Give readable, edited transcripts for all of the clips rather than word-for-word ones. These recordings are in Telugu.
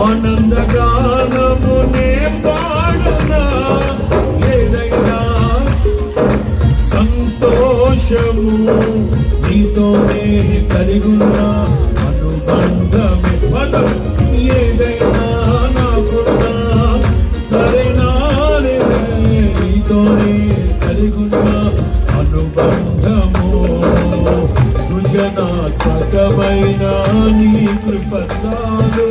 ఆనందగానమునే పాడునా, ఏదైనా సంతోషము నీతోనే కలిగున్నా, అనుబంధమే పదం ఏదైనా నాకున్నా, సరేనాలే నీతోనే కలిగున్నా అనుబంధము. సృజనాత్మకమైన నీ కృప చాలు,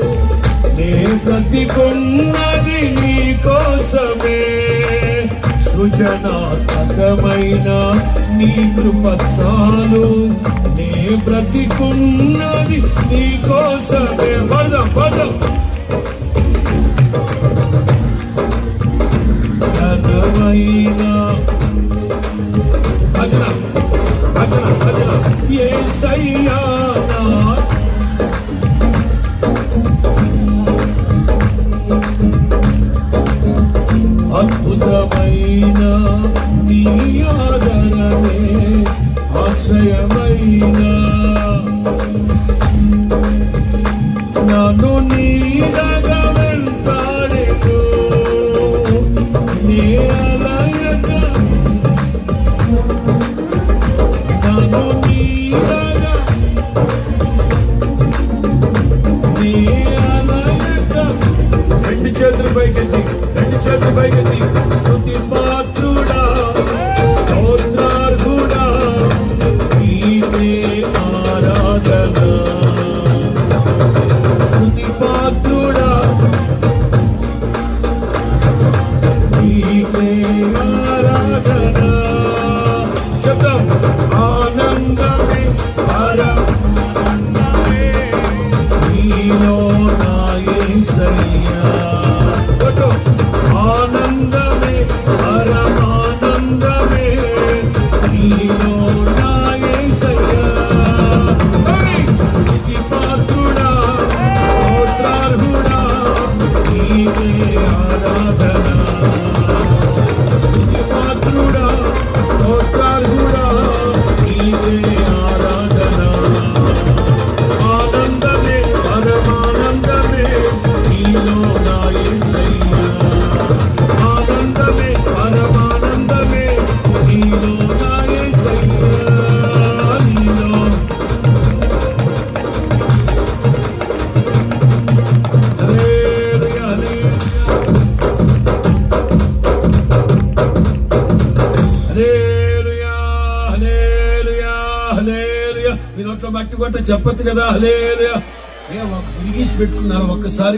నే బ్రతికున్నది నీ కోసమే. సృజనాత్మకమైన నీ కృప చాలు, నే బ్రతికున్నది నీ కోసమే. పదం పదం ఘనమైన భజన భజన భజన యేసయ్యా నా అద్భుతమైన నీ ఆదరణే ఆశ్రయమైన, నన్ను నీడగా వెంటాడెను నీ అలయక, నన్ను నీడగా నీ అలయక. రెండు చేతులు పైకెత్తి, రెండు చేతులు పైకెత్తి. స్తుతి పాత్రుడా స్తోత్రార్హుడా నీకే ఆరాధన. స్తుతి పాత్రుడా నీకే ఆరాధన. శబ్దం ఆనందమే పరమానందమే నీలో నా యేసయ్యా. ఆనందమే పరమానందమే నీలో నా యేసయ్యా. స్తుతి పాత్రుడా స్తోత్రార్హుడా నీకే ఆరాధన. స్తుతి పాత్రుడా స్తోత్రార్హుడా నీకే ఆరాధన. ఆనందమే పరమానందమే నీలో నా యేసయ్యా. ఆనందమే పరమానందమే నీలో నా యేసయ్యా. నీలో హల్లెలూయా హల్లెలూయా హల్లెలూయా హల్లెలూయా. మీ నోట్లో మట్టి కొట్ట చెప్పచ్చు కదా హల్లెలూయా. విరిగీసి పెట్టుకున్నారు ఒక్కసారి.